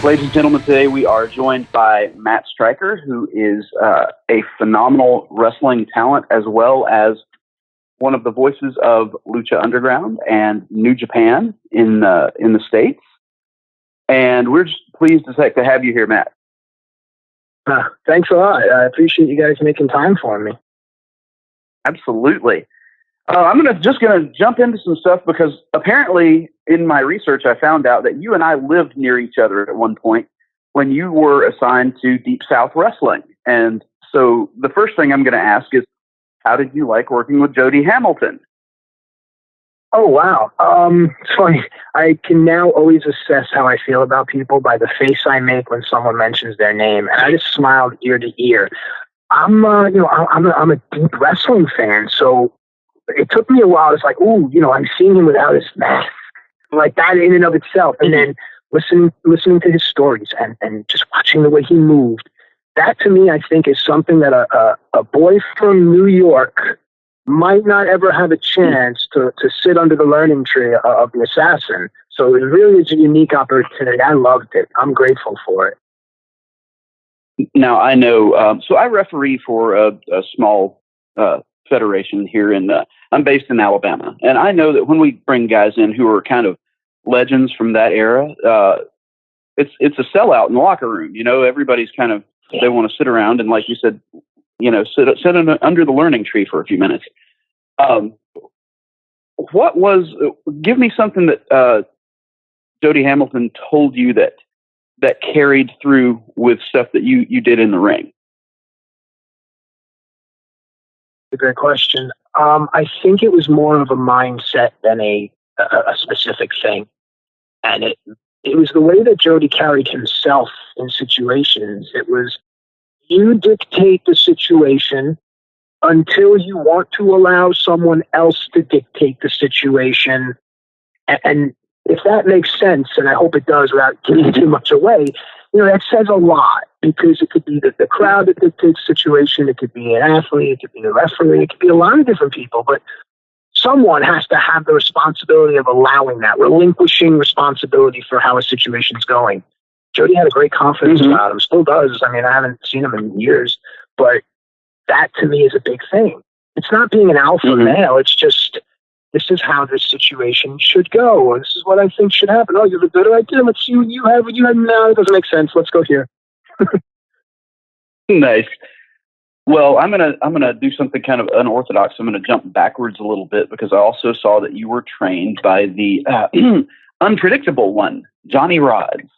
Ladies and gentlemen, today we are joined by Matt Stryker, who is a phenomenal wrestling talent, as well as one of the voices of Lucha Underground and New Japan in the States. And we're just pleased to have you here, Matt. Thanks a lot. I appreciate you guys making time for me. Absolutely. I'm just going to jump into some stuff because apparently in my research, I found out that you and I lived near each other at one point when you were assigned to Deep South Wrestling. And so the first thing I'm going to ask is, how did you like working with Jody Hamilton? Oh, wow. It's funny. I can now always assess how I feel about people by the face I make when someone mentions their name. And I just smiled ear to ear. I'm a deep wrestling fan, so it took me a while. It's like, I'm seeing him without his mask, like that in and of itself. And then listening to his stories and just watching the way he moved. That to me, I think, is something that a boy from New York might not ever have a chance to sit under the learning tree of the assassin. So it really is a unique opportunity. I loved it. I'm grateful for it. Now, I know, so I referee for a small federation here I'm based in Alabama. And I know that when we bring guys in who are kind of legends from that era, it's a sellout in the locker room. Everybody's kind of, they want to sit around and, like you said, sit under the learning tree for a few minutes. Give me something that Jody Hamilton told you that carried through with stuff that you did in the ring. A great question. I think it was more of a mindset than a specific thing. And it was the way that Jody carried himself in situations. It was, you dictate the situation until you want to allow someone else to dictate the situation. And if that makes sense, and I hope it does without giving too much away, that says a lot, because it could be the crowd that dictates the situation, it could be an athlete, it could be the referee, it could be a lot of different people, but someone has to have the responsibility of allowing that, relinquishing responsibility for how a situation's going. Jody had a great confidence about him, still does. I mean, I haven't seen him in years, but that to me is a big thing. It's not being an alpha male, it's just, this is how this situation should go, or this is what I think should happen. Oh, you have a good idea. Let's see what you have. No, it doesn't make sense. Let's go here. Nice. Well, I'm gonna do something kind of unorthodox. I'm gonna jump backwards a little bit because I also saw that you were trained by the unpredictable one, Johnny Rods,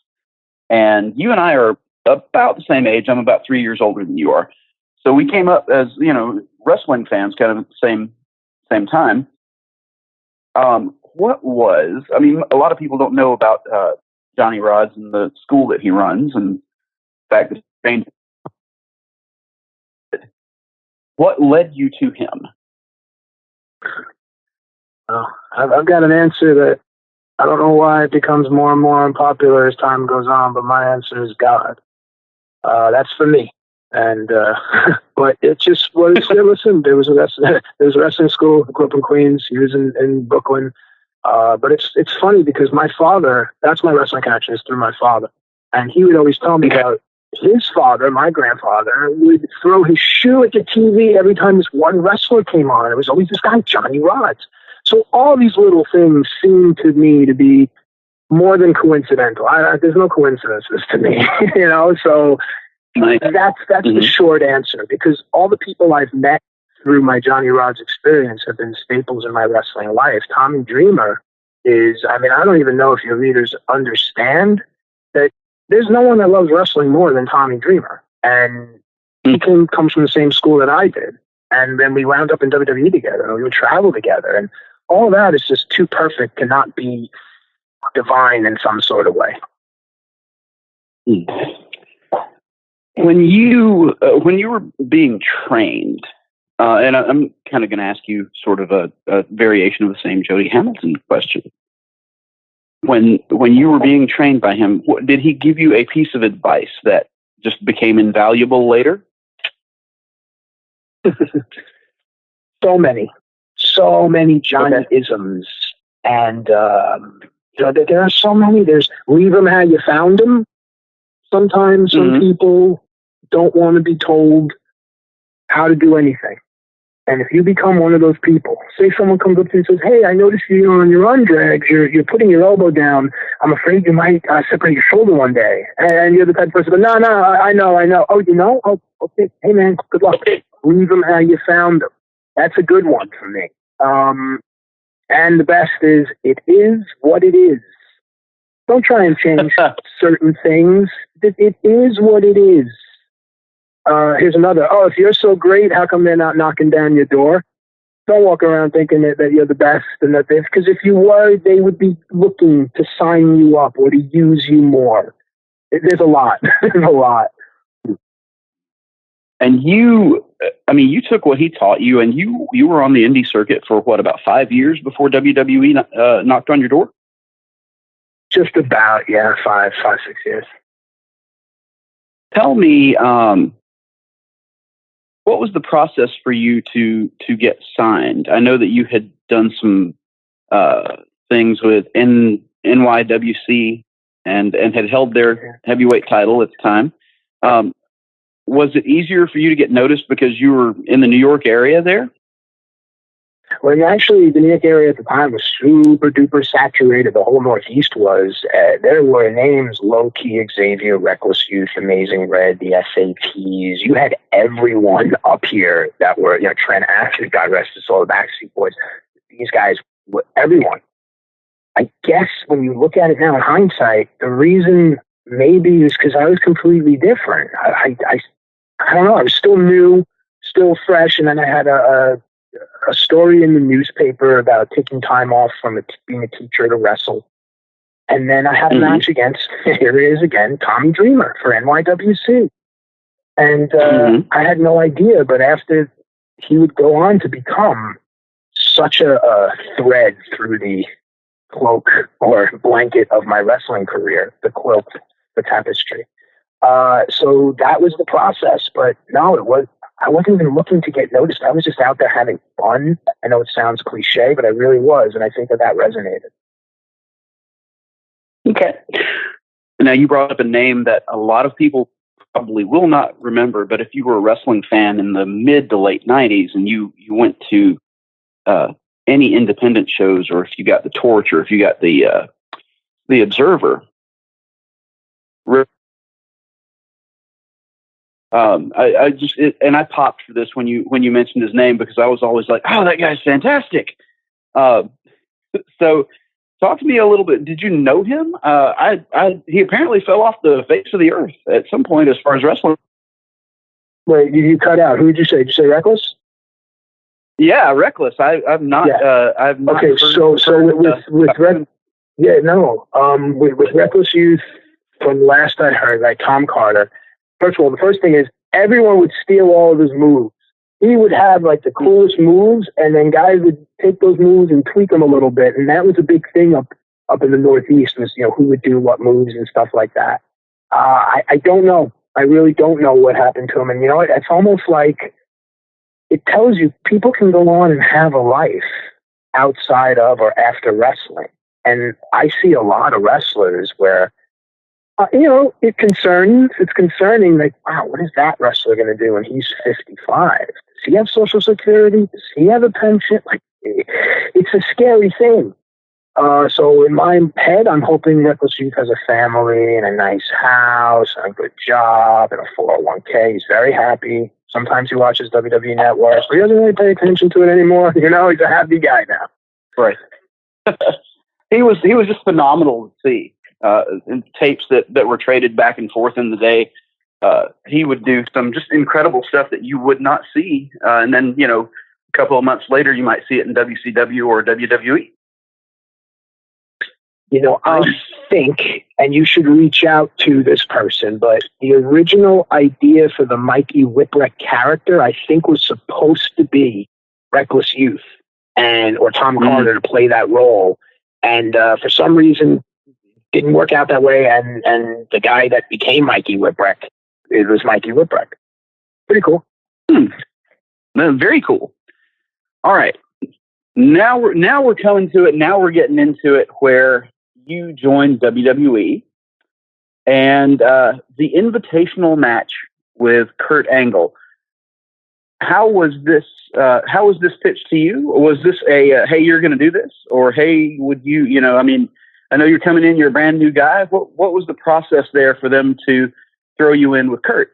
and you and I are about the same age. I'm about 3 years older than you are, so we came up as wrestling fans, kind of at the same time. A lot of people don't know about Johnny Rods and the school that he runs, and the fact that he's trained. What led you to him? I've got an answer that I don't know why it becomes more and more unpopular as time goes on, but my answer is God. That's for me. And but it just was. Listen, there was a wrestling school. I grew up in Queens. He was in Brooklyn. But it's funny because my father, that's my wrestling connection, is through my father, and he would always tell me about his father. My grandfather would throw his shoe at the TV every time this one wrestler came on. It was always this guy Johnny Rods. So all these little things seem to me to be more than coincidental. There's no coincidences to me, So. That's the short answer, because all the people I've met through my Johnny Rods experience have been staples in my wrestling life. Tommy Dreamer is, I don't even know if your readers understand that there's no one that loves wrestling more than Tommy Dreamer. And he comes from the same school that I did. And then we wound up in WWE together, and we would travel together. And all that is just too perfect to not be divine in some sort of way. When you were being trained, and I'm kind of going to ask you sort of a variation of the same Jody Hamilton question. When you were being trained by him, did he give you a piece of advice that just became invaluable later? So many Johnny-isms. And, there are so many. There's leave them how you found them. Sometimes some people don't want to be told how to do anything. And if you become one of those people, say someone comes up to you and says, "Hey, I noticed you on your undrags, you're putting your elbow down. I'm afraid you might separate your shoulder one day." And you're the type of person, "No, I know. Oh, you know? Oh, okay. Hey, man, good luck. Leave them how you found them." That's a good one for me. And the best is, it is what it is. Don't try and change certain things. It is what it is. Here's another. "Oh, if you're so great, how come they're not knocking down your door?" Don't walk around thinking that you're the best and that because if you were, they would be looking to sign you up or to use you more. There's a lot. There's a lot. And you took what he taught you, and you were on the indie circuit for what, about 5 years before WWE knocked on your door? Just about, yeah, 5, 6 years. Tell me, what was the process for you to get signed? I know that you had done some things with NYWC and had held their heavyweight title at the time. Was it easier for you to get noticed because you were in the New York area there? Well, actually, the New York area at the time was super duper saturated. The whole Northeast was. There were names: Low Key, Xavier, Reckless Youth, Amazing Red, the SATs. You had everyone up here that were, Trent Ashley, God rest his soul, the Backstreet Boys. These guys were everyone. I guess when you look at it now in hindsight, the reason maybe is because I was completely different. I don't know. I was still new, still fresh, and then I had a story in the newspaper about taking time off from being a teacher to wrestle. And then I had a match against, here it is again, Tommy Dreamer for NYWC. And I had no idea, but after he would go on to become such a thread through the cloak or blanket of my wrestling career, the quilt, the tapestry. So that was the process. But no, I wasn't even looking to get noticed. I was just out there having fun. I know it sounds cliche, but I really was. And I think that resonated. Okay. Now, you brought up a name that a lot of people probably will not remember, but if you were a wrestling fan in the mid to late 90s and you went to any independent shows, or if you got the Torch, or if you got the Observer, I popped for this when you mentioned his name, because I was always like, "Oh, that guy's fantastic." So talk to me a little bit. Did you know him? He apparently fell off the face of the earth at some point as far as wrestling. Wait, you cut out. Who did you say? Did you say Reckless? Yeah, Reckless. I've not. Yeah. I've not. Okay, with Reckless Youth, from last I heard, like Tom Carter. First of all, the first thing is everyone would steal all of his moves. He would have like the coolest moves, and then guys would take those moves and tweak them a little bit. And that was a big thing up in the Northeast, was, who would do what moves and stuff like that. I don't know. I really don't know what happened to him. And it's almost like it tells you people can go on and have a life outside of or after wrestling. And I see a lot of wrestlers where, it's concerning, like, wow, what is that wrestler going to do when he's 55? Does he have Social Security? Does he have a pension? Like, it's a scary thing. So in my head, I'm hoping Reckless Youth has a family and a nice house and a good job and a 401k. He's very happy. Sometimes he watches WWE Network, but he doesn't really pay attention to it anymore. He's a happy guy now. Right. He was just phenomenal to see. In tapes that were traded back and forth in the day, he would do some just incredible stuff that you would not see. And then, a couple of months later, you might see it in WCW or WWE. I think, and you should reach out to this person, but the original idea for the Mikey Whipwreck character, I think, was supposed to be Reckless Youth or Tom Carter to play that role. And for some reason, didn't work out that way, and the guy that became Mikey Whipwreck, it was Mikey Whipwreck. Pretty cool. Very cool. All right, now we're coming to it. Now we're getting into it, where you joined WWE. and the invitational match with Kurt Angle. How was this pitched to you? Was this a hey, you're going to do this, or hey, would you? I mean, I know you're coming in, you're a brand new guy. What was the process there for them to throw you in with Kurt?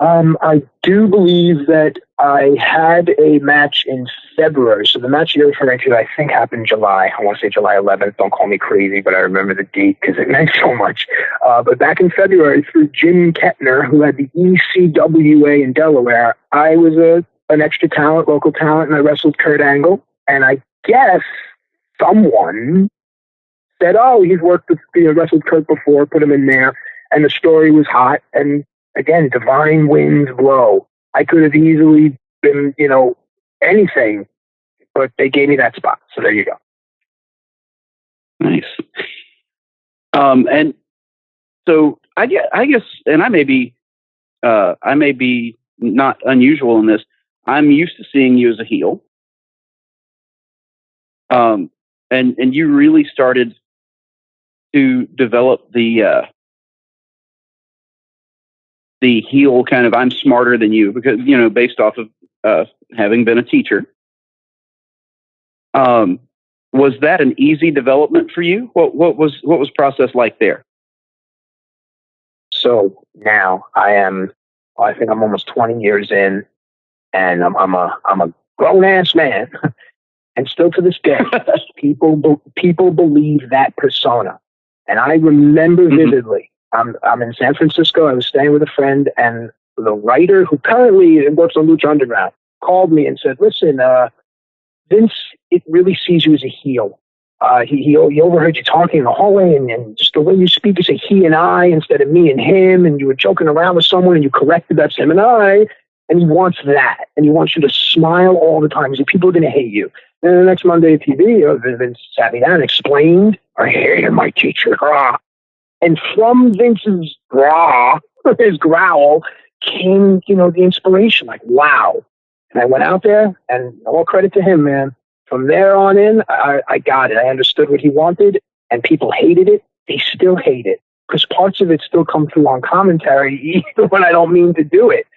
I do believe that I had a match in February. So the match you're referring to, I think, happened July. I want to say July 11th. Don't call me crazy, but I remember the date because it meant so much. But back in February, through Jim Kettner, who had the ECWA in Delaware, I was an extra talent, local talent, and I wrestled Kurt Angle. And I guess someone said, "Oh, he's wrestled Kurt before, put him in there." And the story was hot. And again, divine winds blow. I could have easily been, anything, but they gave me that spot. So there you go. Nice. And so I guess, and I may be not unusual in this. I'm used to seeing you as a heel. And you really started to develop the heel kind of I'm smarter than you because, based off of having been a teacher. Was that an easy development for you? What was process like there? So now I think I'm almost 20 years in, and I'm a grown ass man. And still to this day, people believe that persona. And I remember vividly, I'm in San Francisco. I was staying with a friend, and the writer who currently works on Lucha Underground called me and said, "Listen, Vince, it really sees you as a heel. He overheard you talking in the hallway, and just the way you speak, you say he and I instead of me and him, and you were joking around with someone, and you corrected that's him and I, and he wants that, and he wants you to smile all the time. He said, people are going to hate you." And the next Monday at TV, Vince sat me down and explained, "I hated my teacher." And from Vince's his growl, came, the inspiration, like, wow. And I went out there, and all credit to him, man. From there on in, I got it. I understood what he wanted, and people hated it. They still hate it, because parts of it still come through on commentary, even when I don't mean to do it.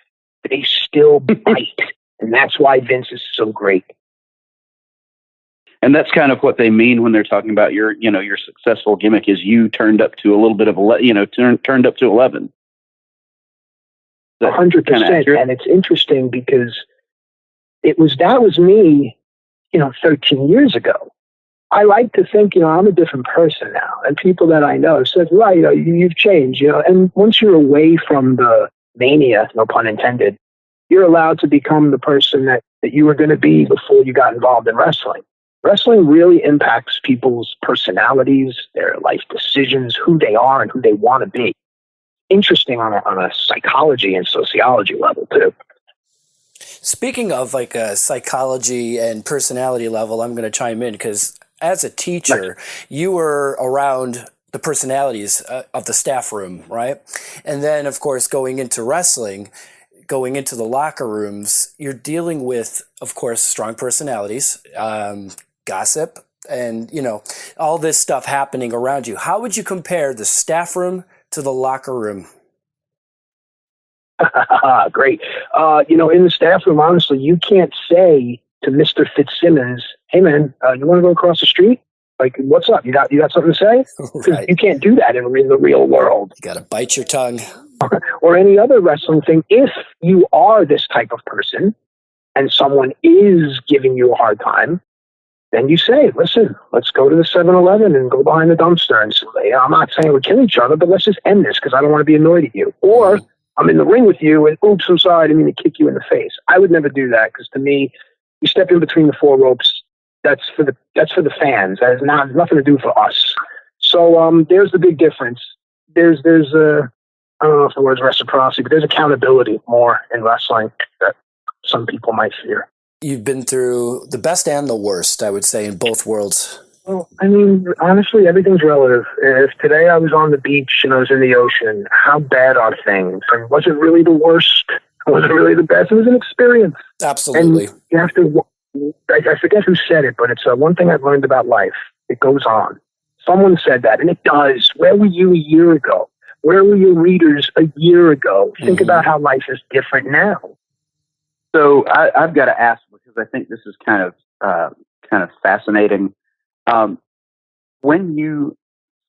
They still bite, and that's why Vince is so great. And that's kind of what they mean when they're talking about your successful gimmick is you turned up to a little bit of turned up to 11. 100%. And it's interesting because that was me, 13 years ago. I like to think, I'm a different person now. And people that I know said, right, you've changed, and once you're away from the mania, no pun intended, you're allowed to become the person that you were going to be before you got involved in wrestling. Wrestling really impacts people's personalities, their life decisions, who they are and who they want to be. Interesting on a psychology and sociology level, too. Speaking of like a psychology and personality level, I'm going to chime in because as a teacher, you were around the personalities of the staff room, right? And then, of course, going into wrestling, going into the locker rooms, you're dealing with, of course, strong personalities, gossip, and, all this stuff happening around you. How would you compare the staff room to the locker room? Great. In the staff room, honestly, you can't say to Mr. Fitzsimmons, "Hey, man, you want to go across the street? Like, what's up? You got something to say?" Right. You can't do that in the real world. You got to bite your tongue. Or any other wrestling thing. If you are this type of person and someone is giving you a hard time, then you say, "Listen, let's go to the 7-Eleven and go behind the dumpster and say, I'm not saying we'll kill each other, but let's just end this because I don't want to be annoyed at you." Or I'm in the ring with you and oops, I'm sorry, I didn't mean to kick you in the face. I would never do that because to me, you step in between the four ropes. That's for the fans. That has nothing to do for us. So there's the big difference. There's I don't know if the word's reciprocity, but there's accountability more in wrestling that some people might fear. You've been through the best and the worst, I would say, in both worlds. Well, I mean, honestly, everything's relative. If today I was on the beach and I was in the ocean, how bad are things? And was it really the worst? Was it really the best? It was an experience. Absolutely. And you have to, I forget who said it, but it's one thing I've learned about life. It goes on. Someone said that, and it does. Where were you a year ago? Where were your readers a year ago? Think about how life is different now. So I've got to ask, because I think this is kind of fascinating. When you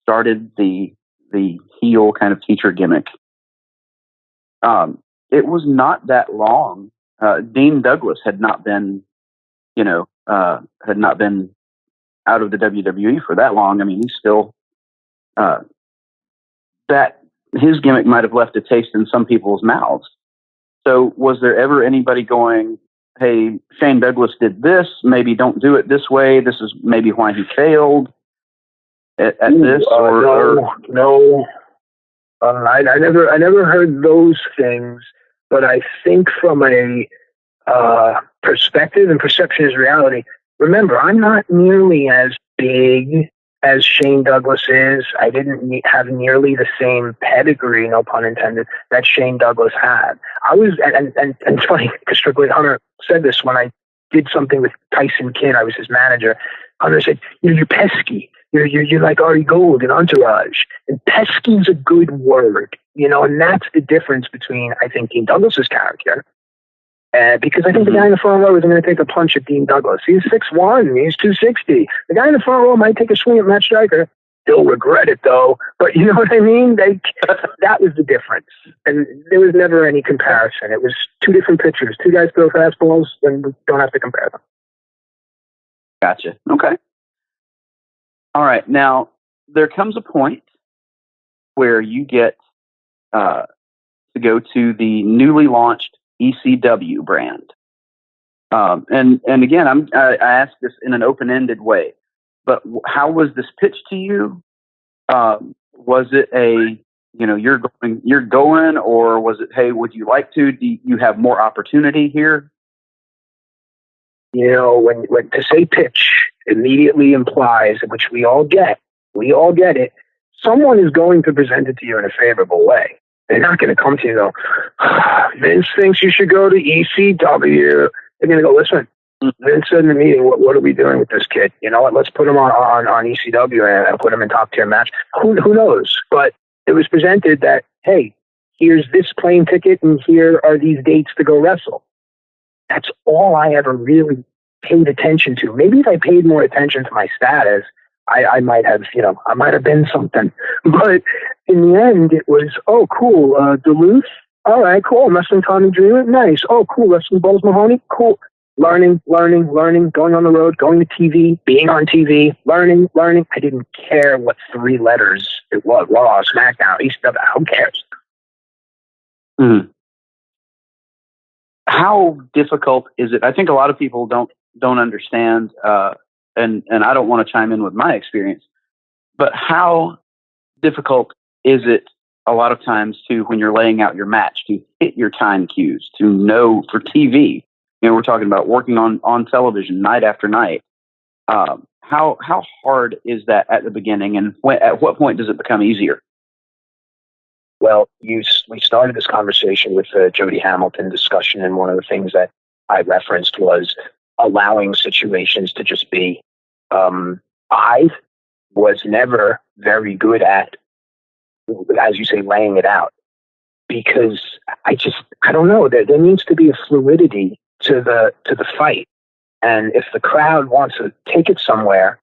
started the heel kind of teacher gimmick, it was not that long. Dean Douglas had not been out of the WWE for that long. I mean, he's still that his gimmick might have left a taste in some people's mouths. So was there ever anybody going, hey, Shane Douglas did this, maybe don't do it this way, this is maybe why he failed at this? No. I never heard those things, but I think from a perspective, and perception is reality. Remember, I'm not nearly as big as Shane Douglas is. I didn't have nearly the same pedigree, no pun intended, that Shane Douglas had. I was, and it's funny because Strictly Hunter said this when I did something with Tyson Kidd. I was his manager. Hunter said, "You're pesky. You're like Ari Gold in Entourage." And pesky's a good word, and that's the difference between, I think, Dean Douglas's character. Because I think the guy in the front row isn't going to take a punch at Dean Douglas. He's 6'1", he's 260. The guy in the front row might take a swing at Matt Striker. He'll regret it, though. But you know what I mean? That was the difference. And there was never any comparison. It was two different pitchers. Two guys throw fastballs, and we don't have to compare them. Gotcha. Okay. All right. Now, there comes a point where you get to go to the newly launched ECW brand. And again, I ask this in an open-ended way, but how was this pitched to you? Was it you're going, or was it, hey, would you like to? Do you have more opportunity here? When to say pitch immediately implies, which we all get it, someone is going to present it to you in a favorable way. They're not going to come to you and go, Vince thinks you should go to ECW. They're going to go, listen, Vince said in the meeting, what are we doing with this kid? You know what? Let's put him on ECW and put him in top tier match. Who knows? But it was presented that, hey, here's this plane ticket and here are these dates to go wrestle. That's all I ever really paid attention to. Maybe if I paid more attention to my status, I might have, I might have been something. But in the end, it was, oh, cool, Duluth. All right, cool. Wrestling Tommy Dreamer. Nice. Oh, cool. Wrestling Balls Mahoney. Cool. Learning, going on the road, going to TV, being on TV, learning. I didn't care what three letters it was. Raw, SmackDown, ECW. Who cares? Mm. How difficult is it? I think a lot of people don't understand, and I don't want to chime in with my experience, but how difficult is it a lot of times when you're laying out your match, to hit your time cues, to know for TV? We're talking about working on television night after night. How hard is that at the beginning, and at what point does it become easier? Well, we started this conversation with the Jody Hamilton discussion, and one of the things that I referenced was allowing situations to just be. I was never very good at, as you say, laying it out, because I don't know. There needs to be a fluidity to the fight, and if the crowd wants to take it somewhere,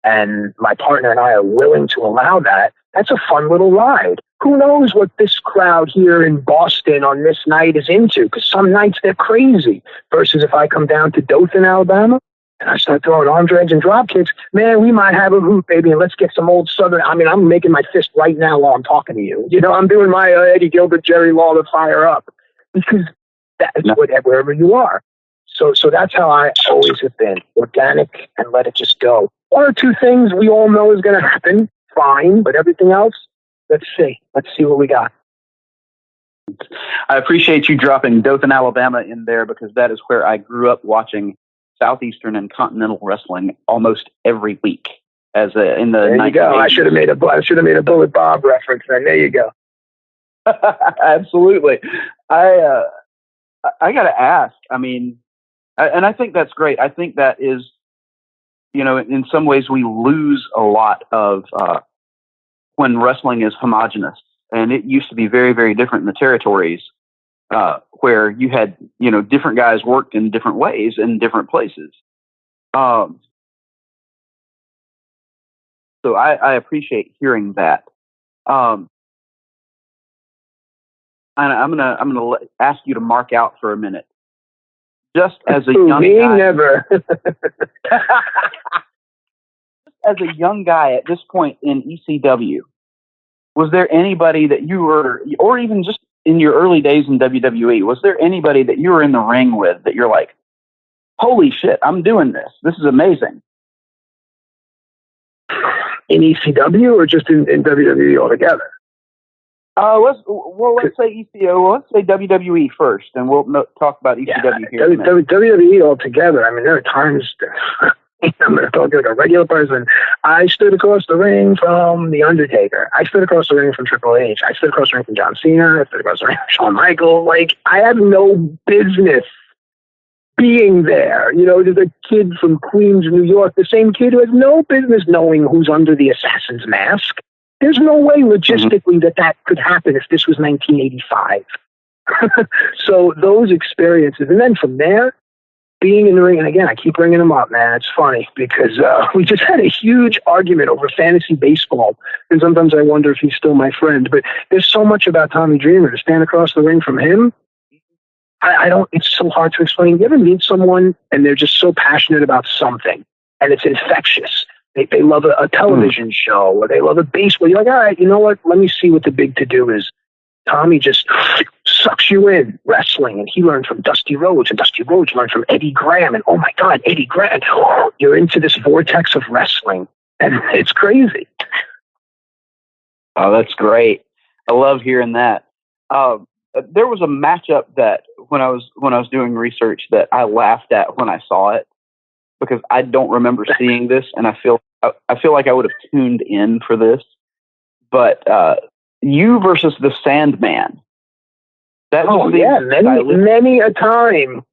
and my partner and I are willing to allow that, that's a fun little ride. Who knows what this crowd here in Boston on this night is into? Because some nights they're crazy. Versus if I come down to Dothan, Alabama, and I start throwing arm drags and drop kicks, man, we might have a hoot, baby, and let's get some old Southern. I mean, I'm making my fist right now while I'm talking to you. I'm doing my Eddie Gilbert, Jerry Lawler fire up, because that's wherever you are. So that's how I always have been, organic, and let it just go. One or two things we all know is going to happen, fine, but everything else, let's see what we got. I appreciate you dropping Dothan, Alabama in there, because that is where I grew up watching Southeastern and Continental Wrestling almost every week. In the there you go. I should have made a Bullet Bob reference. Then there you go. Absolutely. I got to ask. I mean, and I think that's great. I think that is in some ways we lose a lot of when wrestling is homogenous. And it used to be very, very different in the territories where you had, different guys worked in different ways in different places. So I appreciate hearing that. And I'm gonna ask you to mark out for a minute. Just as a young guy, never. as a young guy at this point in ECW, was there anybody that you were, or even just in your early days in WWE, was there anybody that you were in the ring with that you're like, holy shit, I'm doing this. This is amazing. In ECW or just in WWE altogether? Let's say ECW. Let's say WWE first, and we'll talk about ECW here. WWE altogether. I mean, there are times. I'm going to talk like a regular person. I stood across the ring from The Undertaker. I stood across the ring from Triple H. I stood across the ring from John Cena. I stood across the ring from Shawn Michaels. Like, I have no business being there. There's a kid from Queens, New York, the same kid who has no business knowing who's under the assassin's mask. There's no way logistically that could happen if this was 1985. So those experiences, and then from there, being in the ring, and again, I keep bringing him up, man. It's funny because we just had a huge argument over fantasy baseball, and sometimes I wonder if he's still my friend. But there's so much about Tommy Dreamer. To stand across the ring from him, I don't. It's so hard to explain. You ever meet someone and they're just so passionate about something, and it's infectious. They love a television show, or they love a baseball. You're like, all right, you know what? Let me see what the big to-do is. Tommy just sucks you in wrestling, and he learned from Dusty Rhodes, and Dusty Rhodes learned from Eddie Graham, and oh my God, Eddie Graham, you're into this vortex of wrestling, and it's crazy. Oh, that's great. I love hearing that. There was a matchup that when I was doing research that I laughed at when I saw it, because I don't remember seeing this, and I feel like I would have tuned in for this. But you versus the Sandman. Many a time.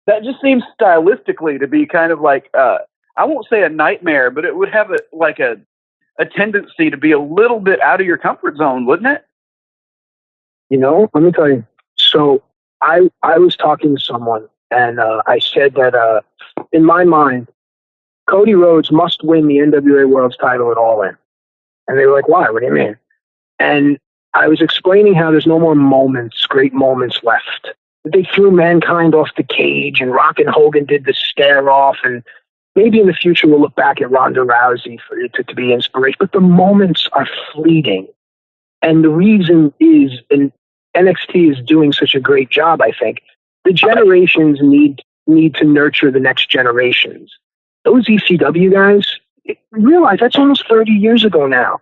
That just seems stylistically to be kind of like I won't say a nightmare, but it would have a tendency to be a little bit out of your comfort zone, wouldn't it? Let me tell you. So I was talking to someone, and I said that in my mind, Cody Rhodes must win the NWA World's title at All In. And they were like, why? What do you mean? And I was explaining how there's no more great moments left. They threw Mankind off the cage, and Rock and Hogan did the stare off, and maybe in the future we'll look back at Ronda Rousey to be inspiration. But the moments are fleeting. And the reason is, and NXT is doing such a great job, I think, the generations need to nurture the next generations. Those ECW guys, realize that's almost 30 years ago now.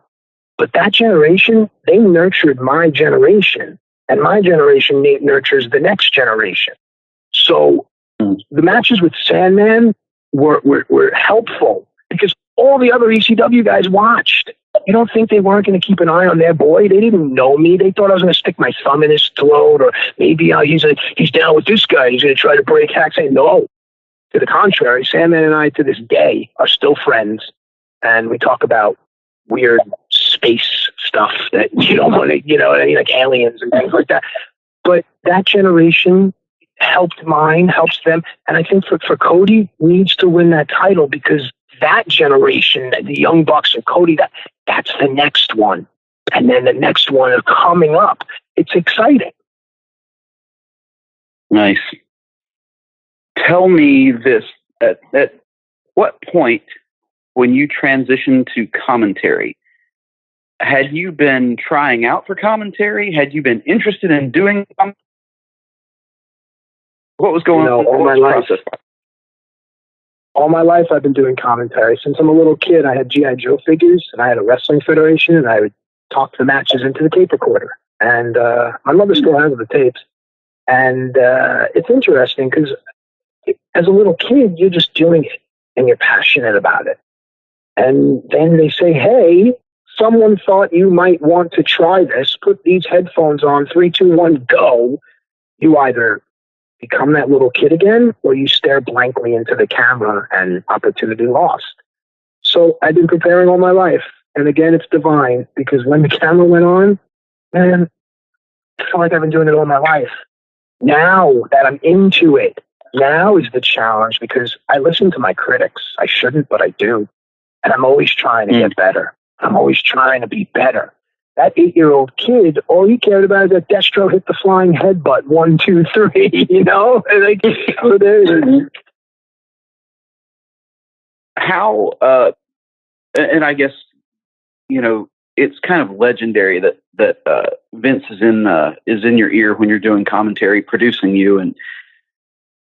But that generation, they nurtured my generation, and my generation nurtures the next generation. So the matches with Sandman were helpful because all the other ECW guys watched. You don't think they weren't going to keep an eye on their boy? They didn't know me. They thought I was going to stick my thumb in his throat, or maybe he's down with this guy. He's going to try to break Hack's. No. To the contrary, Sandman and I, to this day, are still friends, and we talk about weird space stuff that you don't want to, like aliens and things like that. But that generation helped mine, helps them, and I think for Cody needs to win that title because that generation, the Young Bucks and Cody, that's the next one, and then the next one is coming up. It's exciting. Nice. Tell me this, at what point when you transitioned to commentary, had you been trying out for commentary? Had you been interested in doing commentary? What was going on? All my life. All my life I've been doing commentary. Since I'm a little kid, I had G.I. Joe figures, and I had a wrestling federation, and I would talk the matches into the tape recorder. And my mother still has the tapes. And it's interesting because as a little kid, you're just doing it, and you're passionate about it. And then they say, hey, someone thought you might want to try this. Put these headphones on, 3, 2, 1, go. You either become that little kid again, or you stare blankly into the camera and opportunity lost. So I've been preparing all my life. And again, it's divine, because when the camera went on, man, I feel like I've been doing it all my life. Now that I'm into it, now is the challenge, because I listen to my critics. I shouldn't, but I do. And I'm always trying to get better. I'm always trying to be better. That 8-year-old kid, all he cared about is that Destro hit the flying headbutt 1, 2, 3, you know? And like, so there's how, and I guess, you know, it's kind of legendary that Vince is in your ear when you're doing commentary, producing you, and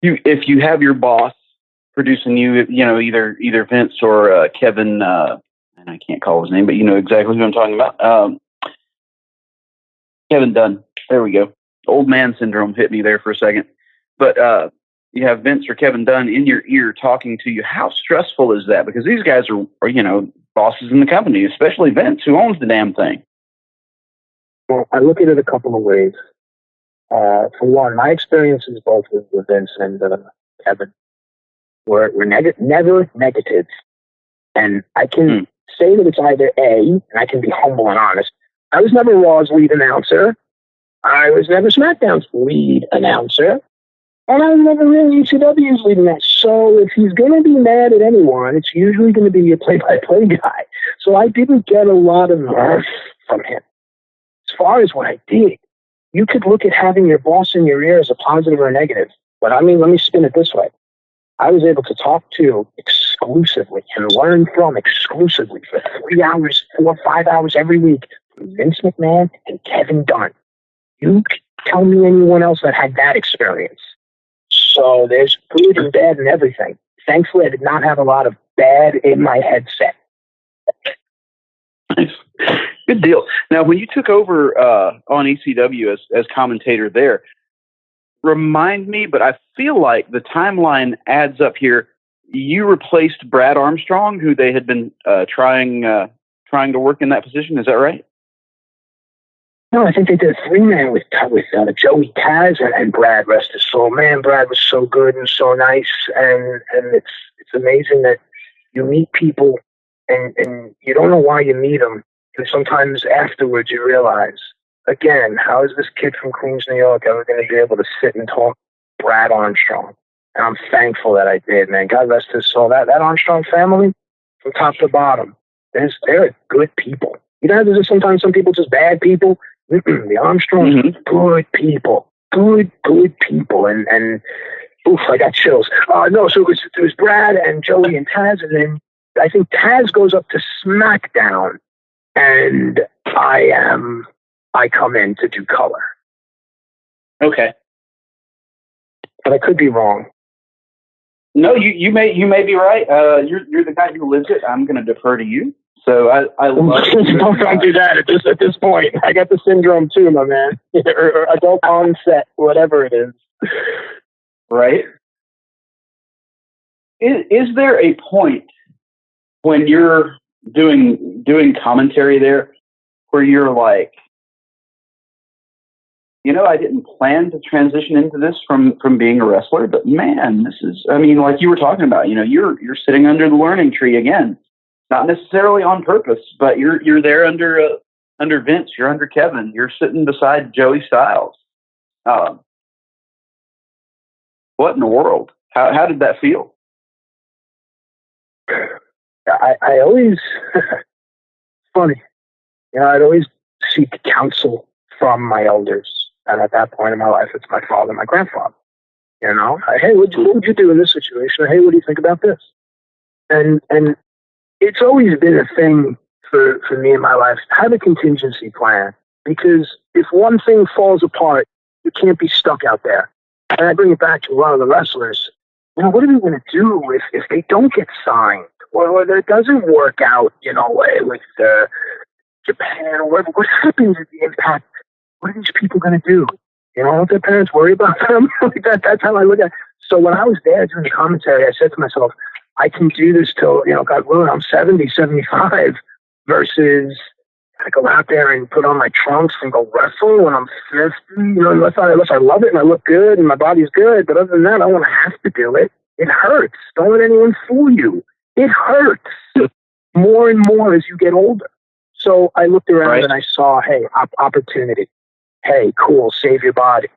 if you have your boss producing you, you know, either Vince or Kevin, and I can't call his name, but you know exactly who I'm talking about. Kevin Dunn. There we go. Old man syndrome hit me there for a second. But you have Vince or Kevin Dunn in your ear talking to you. How stressful is that? Because these guys are you know, bosses in the company, especially Vince, who owns the damn thing. Well, I look at it a couple of ways. For one, my experiences both with Vince and Kevin were never negative. And I can say that it's either A, and I can be humble and honest. I was never Raw's lead announcer. I was never SmackDown's lead announcer. And I was never really ECW's lead announcer. So if he's going to be mad at anyone, it's usually going to be a play-by-play guy. So I didn't get a lot of nerve from him. As far as what I did, you could look at having your boss in your ear as a positive or a negative. But I mean, let me spin it this way. I was able to talk to exclusively and learn from exclusively for 3 hours, 4 or 5 hours every week from Vince McMahon and Kevin Dunn. You tell me anyone else that had that experience. So there's good and bad and everything. Thankfully, I did not have a lot of bad in my headset. Nice. Good deal. Now, when you took over on ECW as commentator there, remind me, but I feel like the timeline adds up here. You replaced Brad Armstrong, who they had been trying to work in that position. Is that right? No, I think they did a 3-man with Joey Taz and Brad, rest his soul. Man, Brad was so good and so nice, and it's amazing that you meet people and you don't know why you meet them. And sometimes afterwards you realize, again, how is this kid from Queens, New York ever going to be able to sit and talk to Brad Armstrong? And I'm thankful that I did, man. God rest his soul. That Armstrong family, from top to bottom, they're good people. You know, there's just sometimes some people just bad people. The Armstrongs, good people. Good people. And oof, I got chills. No, so it was Brad and Joey and Taz, and then I think Taz goes up to SmackDown, and I come in to do color. Okay. But I could be wrong. No, you may be right. You're the guy who lives it. I'm going to defer to you. So I love don't do that at this point. I got the syndrome too, my man. or adult onset, whatever it is. Right. Is there a point when you're doing commentary there where you're like, you know, I didn't plan to transition into this from being a wrestler, but man, this is, I mean, like you were talking about, you know, you're sitting under the learning tree again, not necessarily on purpose, but you're there under Vince, you're under Kevin, you're sitting beside Joey Styles. What in the world? How did that feel? I always, funny, you know, I'd always seek counsel from my elders. And at that point in my life, it's my father and my grandfather. You know, hey, what would you do in this situation? Or, hey, what do you think about this? And it's always been a thing for me in my life, have a contingency plan. Because if one thing falls apart, you can't be stuck out there. And I bring it back to a lot of the wrestlers. You know, what are we going to do if they don't get signed? Or it doesn't work out, you know, with Japan or whatever? What happens at the Impact? What are these people going to do? You know, don't their parents worry about them? That's how I look at it. So when I was there doing the commentary, I said to myself, I can do this till, you know, God willing, I'm 70, 75 versus I go out there and put on my trunks and go wrestle when I'm 50, unless I love it and I look good and my body's good. But other than that, I don't want to have to do it. It hurts. Don't let anyone fool you. It hurts more and more as you get older. So I looked around and I saw, hey, opportunity. Hey, cool, save your body.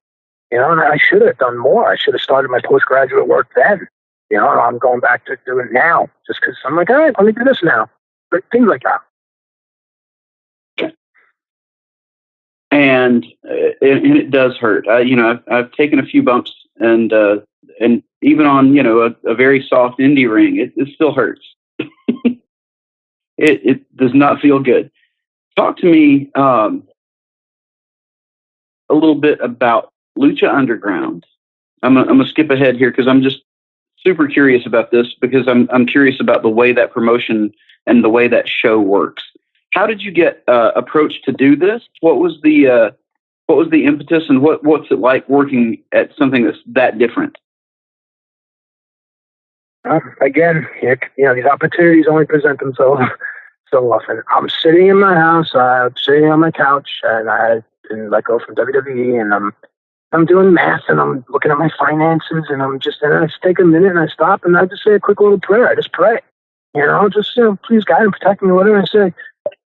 And I should have done more. I should have started my postgraduate work then. And I'm going back to do it now just because I'm like, all right, let me do this now. But things like that. And it does hurt. I've taken a few bumps, and even on a very soft indie ring, it still hurts. It does not feel good. Talk to me a little bit about Lucha Underground. I'm gonna skip ahead here because I'm just super curious about this, because I'm curious about the way that promotion and the way that show works. How did you get approached to do this? What was the impetus, and what's it like working at something that's that different? Again, these opportunities only present themselves so often. I'm sitting in my house, I'm sitting on my couch, and I been let go from WWE, and I'm doing math, and I'm looking at my finances, and I just take a minute and I stop and I just say a quick little prayer. I just pray, please guide and protect me, whatever I say.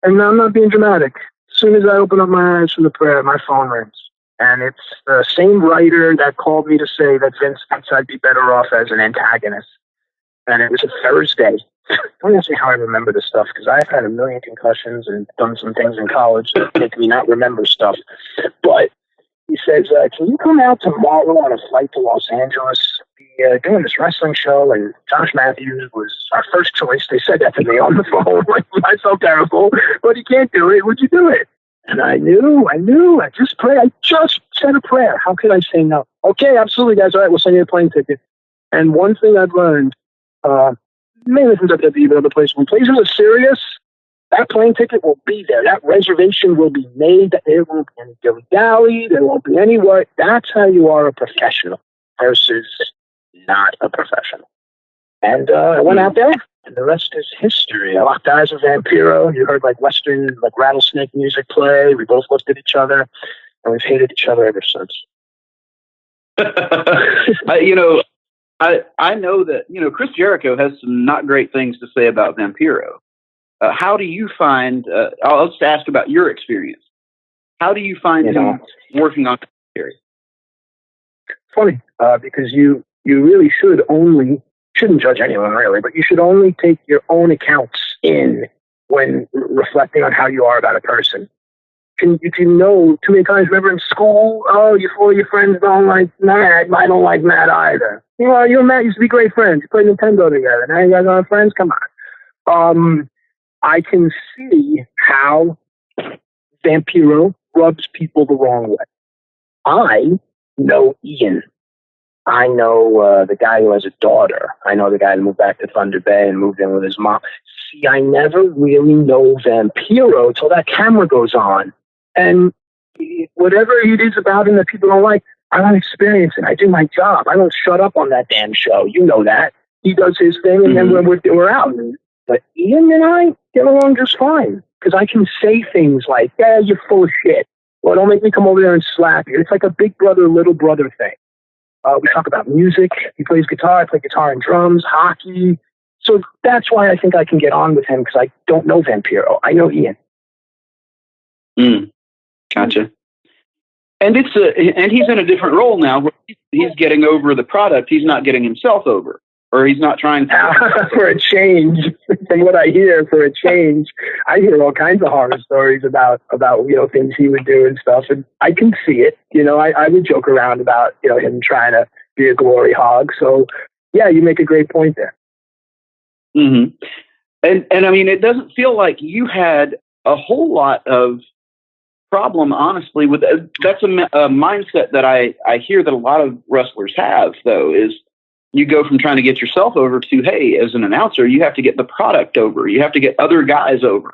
And I'm not being dramatic. As soon as I open up my eyes from the prayer, my phone rings. And it's the same writer that called me to say that Vince thinks I'd be better off as an antagonist. And it was a Thursday. Don't ask me how I remember this stuff, because I've had a million concussions and done some things in college that make me not remember stuff. But he says, can you come out tomorrow on a flight to Los Angeles? Be doing this wrestling show, and Josh Mathews was our first choice. They said that to me on the phone. I felt terrible, but he can't do it. Would you do it? And I knew. I just prayed. I just said a prayer. How could I say no? Okay, absolutely, guys. All right, we'll send you a plane ticket. And one thing I've learned, mainly from WWE, but other places, when places are serious, that plane ticket will be there. That reservation will be made. There won't be any dilly-dally. There won't be any what. That's how you are a professional versus not a professional. And I went out there, and the rest is history. I locked eyes with Vampiro. You heard Western, rattlesnake music play. We both looked at each other, and we've hated each other ever since. I know that, Chris Jericho has some not great things to say about Vampiro. How do you find, I'll just ask about your experience. How do you find him working on the series? Funny, because you really shouldn't judge anyone really, but you should only take your own accounts in when reflecting on how you are about a person. You can know too many times, remember in school, all your friends don't like Matt, I don't like Matt either. You and Matt used to be great friends. You played Nintendo together. Now you guys aren't friends? Come on. I can see how Vampiro rubs people the wrong way. I know Ian. I know the guy who has a daughter. I know the guy who moved back to Thunder Bay and moved in with his mom. See, I never really know Vampiro till that camera goes on. And whatever it is about him that people don't like, I don't experience it. I do my job. I don't shut up on that damn show. You know that. He does his thing, and then we're out. But Ian and I get along just fine, because I can say things like, yeah, you're full of shit. Well, don't make me come over there and slap you. It's like a big brother, little brother thing. We talk about music. He plays guitar. I play guitar and drums, hockey. So that's why I think I can get on with him, because I don't know Vampiro. I know Ian. Gotcha. And and he's in a different role now, where he's getting over the product. He's not getting himself over, or he's not trying to. For a change, from what I hear, I hear all kinds of horror stories about things he would do and stuff, and I can see it. I would joke around about him trying to be a glory hog. So yeah, you make a great point there. Mm-hmm. And I mean, it doesn't feel like you had a whole lot of problem, honestly, with that's a mindset that I hear that a lot of wrestlers have, though, is you go from trying to get yourself over to, hey, as an announcer, you have to get the product over. You have to get other guys over.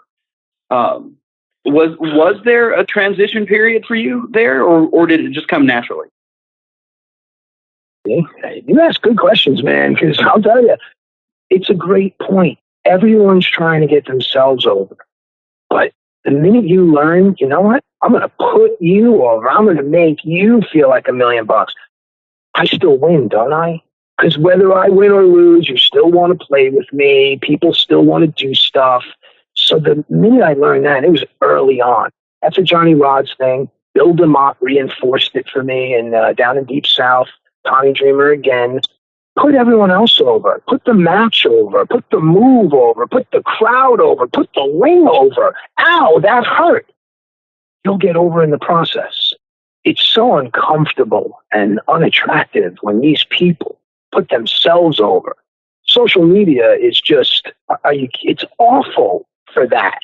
Was there a transition period for you there, or did it just come naturally? You ask good questions, man, because I'll tell you, it's a great point. Everyone's trying to get themselves over. But the minute you learn, you know what? I'm going to put you over. I'm going to make you feel like $1 million. I still win, don't I? Because whether I win or lose, you still want to play with me. People still want to do stuff. So the minute I learned that, it was early on. That's a Johnny Rodz thing. Bill DeMott reinforced it for me, and down in Deep South, Tommy Dreamer again. Put everyone else over. Put the match over. Put the move over. Put the crowd over. Put the ring over. Ow, that hurt. You'll get over in the process. It's so uncomfortable and unattractive when these people put themselves over. Social media is just, it's awful for that.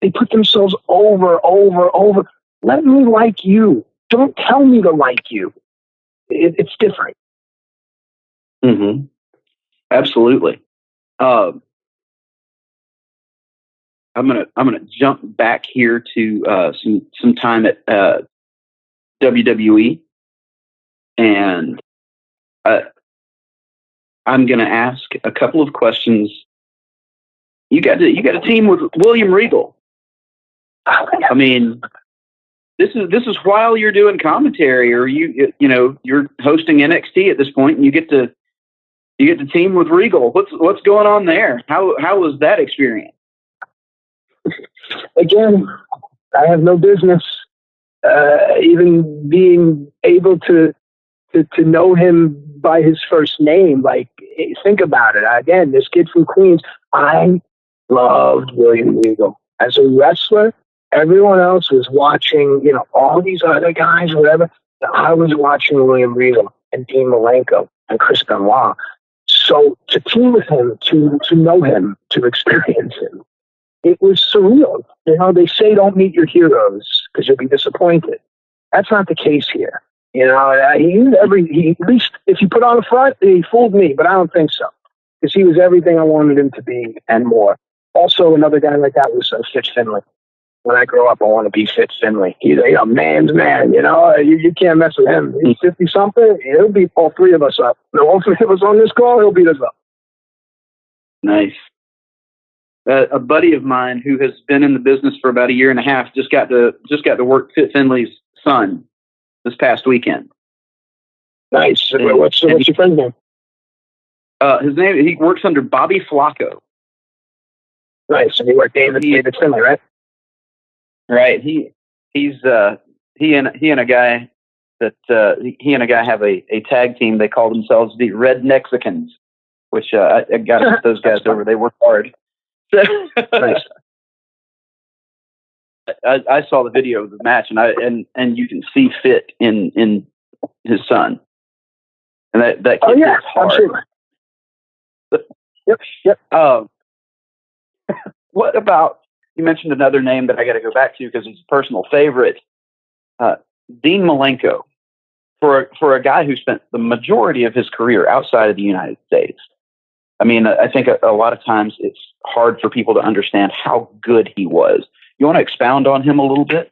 They put themselves over. Let me like you. Don't tell me to like you. It's different. Mm-hmm. Absolutely. I'm gonna jump back here to some time at WWE, and I'm gonna ask a couple of questions. You got a team with William Regal. I mean, this is while you're doing commentary, or you're hosting NXT at this point, and you get to team with Regal. What's going on there? How was that experience? Again, I have no business even being able to know him by his first name. Like, think about it. Again, this kid from Queens, I loved William Regal. As a wrestler, everyone else was watching, all these other guys or whatever. I was watching William Regal and Dean Malenko and Chris Benoit. So to team with him, to know him, to experience him, it was surreal. They say don't meet your heroes because you'll be disappointed. That's not the case here. He at least if you put on a front, he fooled me, but I don't think so, because he was everything I wanted him to be and more. Also, another guy like that was Fitz Finlay. When I grow up, I want to be Fitz Finlay. He's a man's man, you can't mess with him. He's 50-something. He'll beat all three of us up. All three of us on this call, he'll beat us up. Nice. A buddy of mine who has been in the business for about a year and a half just got to work Fit Finley's son this past weekend. Nice. What's your friend's name? His name, he works under Bobby Flacco. Nice. And he worked David Finlay, right? Right. He and a guy have a tag team. They call themselves the Red Mexicans, which I got to put those guys over. They work hard. Nice. I saw the video of the match, and you can see Fit in his son, and that kid is hard. Absolutely. Yep. What about, you mentioned another name that I got to go back to because he's a personal favorite, Dean Malenko. For a guy who spent the majority of his career outside of the United States. I mean, I think a lot of times it's hard for people to understand how good he was. You want to expound on him a little bit?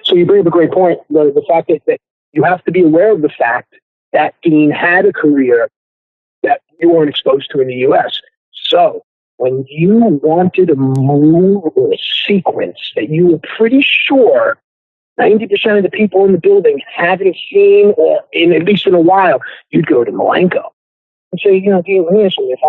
So you bring up a great point. The fact that you have to be aware of the fact that Dean had a career that you weren't exposed to in the U.S. So when you wanted a move or a sequence that you were pretty sure 90% of the people in the building haven't seen, or at least in a while, you'd go to Malenko and say, Dean, listen, if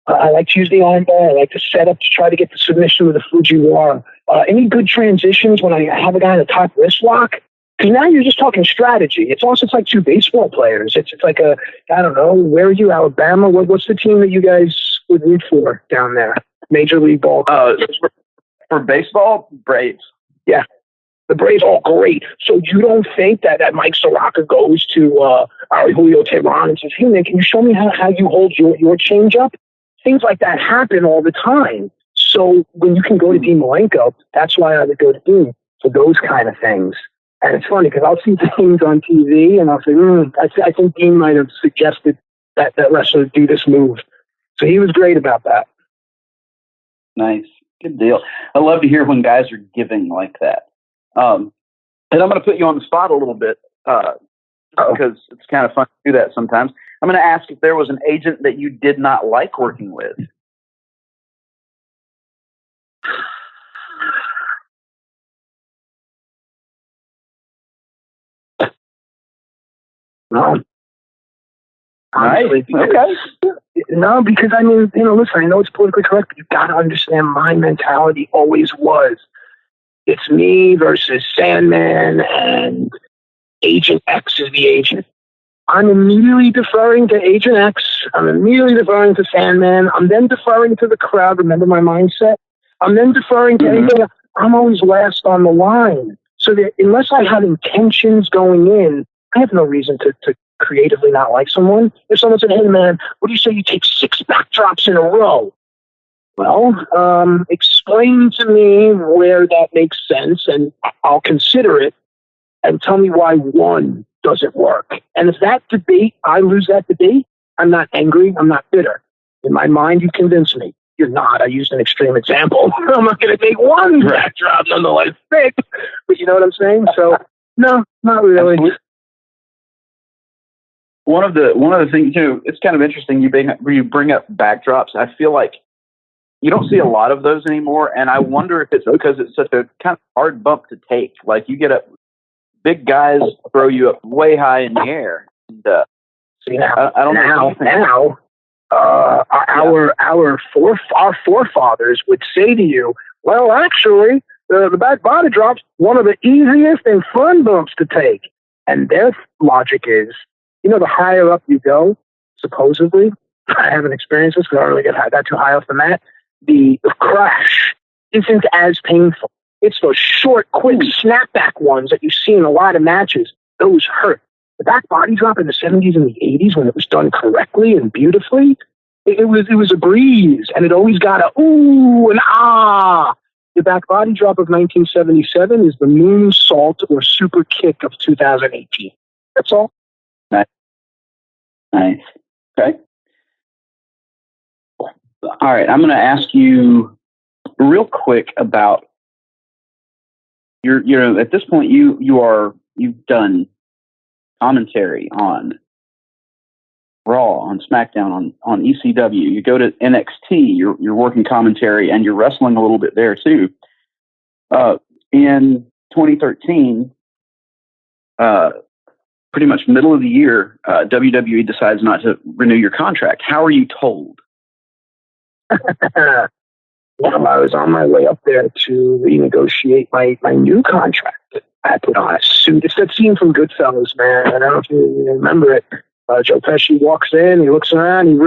I like to use the arm bar, I like to set up to try to get the submission with the Fujiwara. Any good transitions when I have a guy in the top wrist lock? Because now you're just talking strategy. It's like two baseball players. It's like I don't know, where are you, Alabama? What's the team that you guys would root for down there? Major League Ball. For baseball, Braves. Yeah. The Braves are great. So you don't think that Mike Soraka goes to Julio Teheran and says, hey, man, can you show me how you hold your change up? Things like that happen all the time. So when you can go to Dean Malenko, that's why I would go to Dean for those kind of things. And it's funny because I'll see things on TV and I'll say, I think Dean might have suggested that wrestler do this move. So he was great about that. Nice. Good deal. I love to hear when guys are giving like that. And I'm going to put you on the spot a little bit because it's kind of fun to do that sometimes. I'm going to ask if there was an agent that you did not like working with. No. Honestly, right. Okay. No, because I mean, listen, I know it's politically correct, but you got to understand my mentality always was. It's me versus Sandman, and Agent X is the agent. I'm immediately deferring to Agent X. I'm immediately deferring to Sandman. I'm then deferring to the crowd. Remember my mindset? I'm then deferring to anything. I'm always last on the line. So that unless I have intentions going in, I have no reason to creatively not like someone. If someone said, hey, man, what do you say you take 6 backdrops in a row? Well, explain to me where that makes sense, and I'll consider it, and tell me why one doesn't work. And if that debate, I lose that debate, I'm not angry, I'm not bitter. In my mind, you convince me. You're not. I used an extreme example. I'm not going to make one backdrop nonetheless thick. But you know what I'm saying? So, no, not really. One of the things, too, it's kind of interesting you bring up backdrops. I feel like you don't see a lot of those anymore, and I wonder if it's because it's such a kind of hard bump to take. Like, you get up, big guys throw you up way high in the air. And, see, now, I don't know. Our forefathers would say to you, well, actually, the back body drop's one of the easiest and fun bumps to take. And their logic is, the higher up you go, supposedly, I haven't experienced this because I don't really get that too high off the mat, the crash isn't as painful. It's those short, quick snapback ones that you see in a lot of matches. Those hurt. The back body drop in the 70s and the 80s, when it was done correctly and beautifully, it was a breeze, and it always got a ooh and ah. The back body drop of 1977 is the moonsault or super kick of 2018. That's all. Nice. Okay. All right. I'm going to ask you real quick about your. At this point, you've done commentary on Raw, on SmackDown, on ECW. You go to NXT. You're working commentary, and you're wrestling a little bit there too. In 2013, pretty much middle of the year, WWE decides not to renew your contract. How are you told? Well, I was on my way up there to renegotiate my new contract. I put on a suit. It's that scene from Goodfellas, man. I don't know if you remember it. Joe Pesci walks in, he looks around,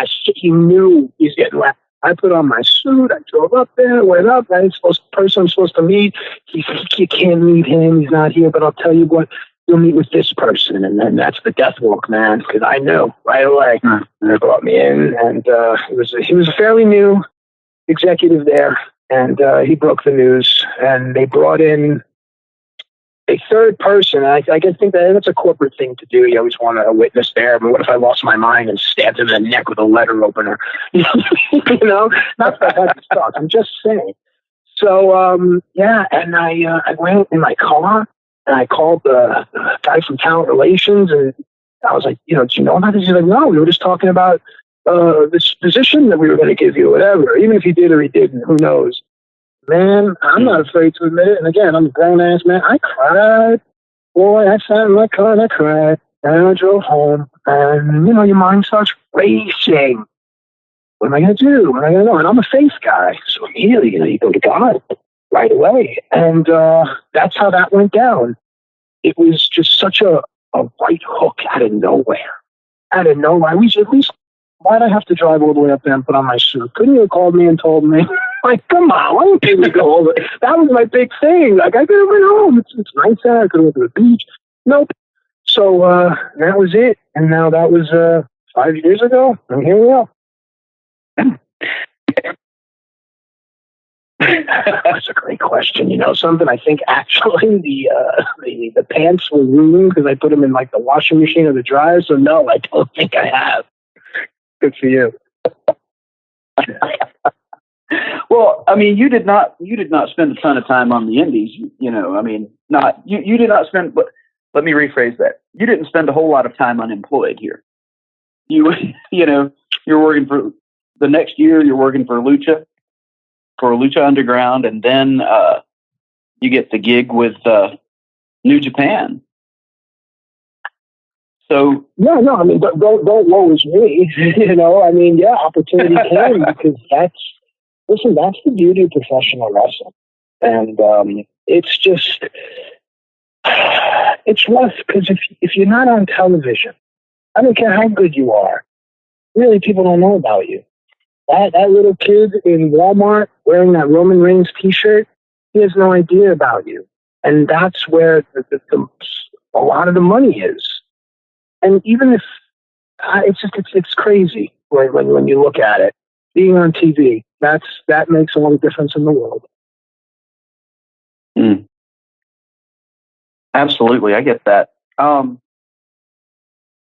shit, he knew he's getting left. I put on my suit, I drove up there, went up, the person I'm supposed to meet, you can't meet him, he's not here, but I'll tell you what, you'll meet with this person, and then that's the death walk, man, because I knew right away. They brought me in, and he was a fairly new executive there, and he broke the news, and they brought in a third person. I think that's a corporate thing to do. You always want a witness there. But what if I lost my mind and stabbed him in the neck with a letter opener? Not that I had to start. I'm just saying. So, and I went in my car, and I called the guy from talent relations, and I was like, do you know about this? He's like, no, we were just talking about this position that we were going to give you, whatever. Even if he did or he didn't, who knows? Man, I'm not afraid to admit it. And again, I'm a grown-ass man. I cried. Boy, I sat in my car and I cried. And I drove home. And, your mind starts racing. What am I going to do? What am I going to do? And I'm a faith guy. So immediately, you go to God right away. And that's how that went down. It was just such a right hook out of nowhere. Out of nowhere. Why'd I have to drive all the way up there and put on my suit? Couldn't you have called me and told me? Like, come on, why didn't we go over? That was my big thing. Like, I could have went home. It's nice there. I could have went to the beach. Nope. So that was it. And now that was 5 years ago. And here we are. That's a great question. Something? I think actually the pants were ruined because I put them in like the washing machine or the dryer. So no, I don't think I have. Good for you. Well, I mean, you did not spend a ton of time on the indies. You did not spend. But let me rephrase that. You didn't spend a whole lot of time unemployed here. You're working for the next year. You're working for Lucha Underground, and then you get the gig with New Japan. So no, I mean, don't woe is me. I mean, yeah, opportunity came because that's the beauty of professional wrestling. And it's just, it's rough because if you're not on television, I don't care how good you are, really people don't know about you. That little kid in Walmart wearing that Roman Reigns t-shirt, he has no idea about you. And that's where a lot of the money is. And even if it's crazy when you look at it, being on TV, that makes all the difference in the world. Mm. Absolutely, I get that. So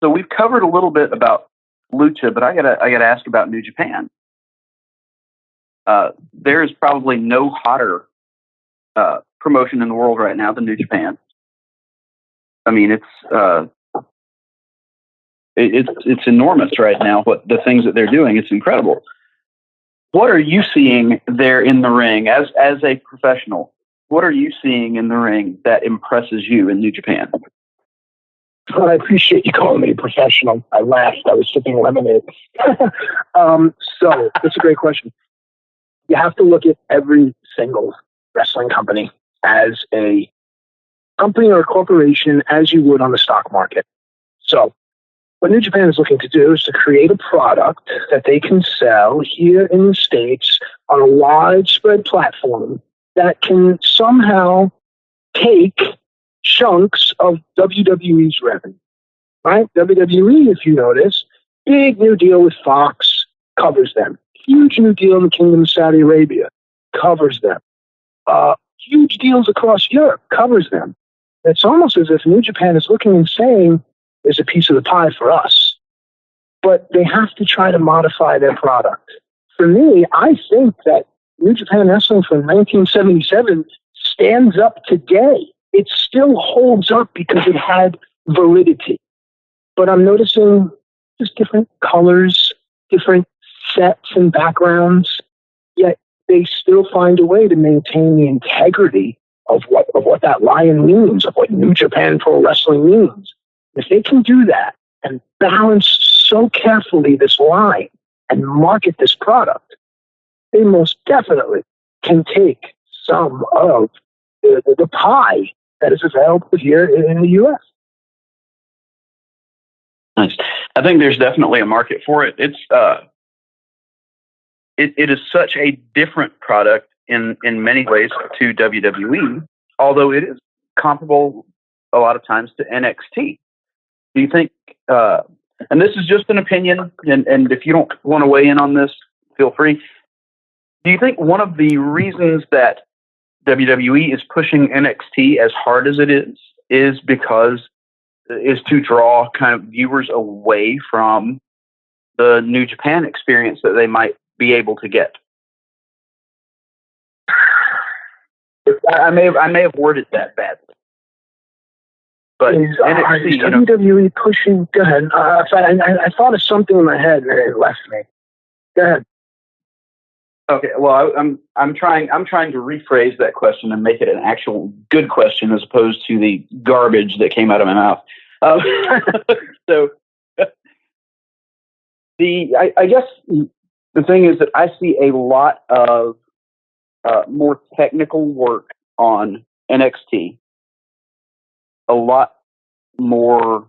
we've covered a little bit about Lucha, but I gotta ask about New Japan. There is probably no hotter promotion in the world right now than New Japan. I mean, it's enormous right now. What the things that they're doing, it's incredible. What are you seeing there in the ring as a professional? What are you seeing in the ring that impresses you in New Japan? Well, I appreciate you calling me a professional. I laughed. I was sipping lemonade. So that's a great question. You have to look at every single wrestling company as a company or a corporation as you would on the stock market. So what New Japan is looking to do is to create a product that they can sell here in the States on a widespread platform that can somehow take chunks of WWE's revenue. Right? WWE, if you notice, big new deal with Fox covers them. Huge new deal in the Kingdom of Saudi Arabia covers them. Huge deals across Europe covers them. It's almost as if New Japan is looking and saying, there's a piece of the pie for us. But they have to try to modify their product. For me, I think that New Japan Wrestling from 1977 stands up today. It still holds up because it had validity. But I'm noticing just different colors, different sets and backgrounds, yet they still find a way to maintain the integrity of what that lion means, of what New Japan Pro Wrestling means. If they can do that and balance so carefully this line and market this product, they most definitely can take some of the pie that is available here in the U.S. Nice. I think there's definitely a market for it. It's it is such a different product in many ways to WWE, although it is comparable a lot of times to NXT. Do you think, and this is just an opinion, and if you don't want to weigh in on this, feel free. Do you think one of the reasons that WWE is pushing NXT as hard as it is because is to draw kind of viewers away from the New Japan experience that they might be able to get? I may have worded that badly, but NXT, is WWE pushing? Go ahead. I thought of something in my head and it left me. Go ahead. Okay. Well, I'm trying to rephrase that question and make it an actual good question as opposed to the garbage that came out of my mouth. So I guess the thing is that I see a lot of more technical work on NXT, a lot more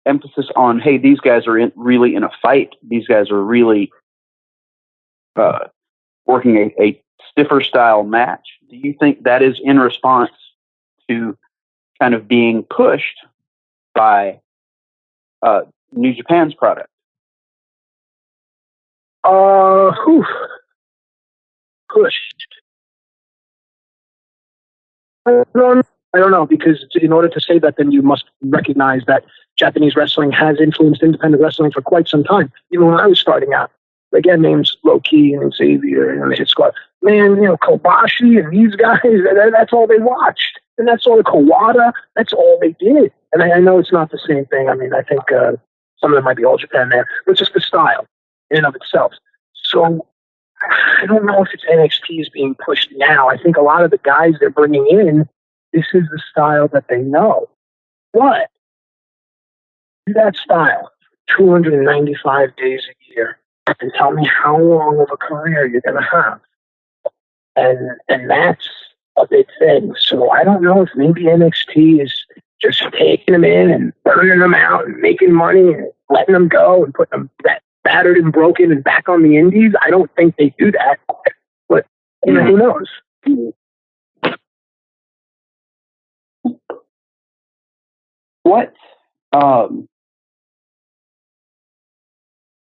emphasis on, hey, these guys are really in a fight. These guys are really working a stiffer style match. Do you think that is in response to kind of being pushed by New Japan's product? Pushed. I don't know, because in order to say that, then you must recognize that Japanese wrestling has influenced independent wrestling for quite some time. Even when I was starting out, again, names Low-Key and Xavier and the Hit Squad. Man, Kobashi and these guys, that's all they watched. And that's all the Kawada, that's all they did. And I know it's not the same thing. I mean, I think some of them might be All Japan there, but just the style in and of itself. So I don't know if it's NXT is being pushed now. I think a lot of the guys they're bringing in, this is the style that they know. But do that style 295 days a year and tell me how long of a career you're going to have. And that's a big thing. So I don't know if maybe NXT is just taking them in and burning them out and making money and letting them go and putting them battered and broken and back on the indies. I don't think they do that. But who knows? What?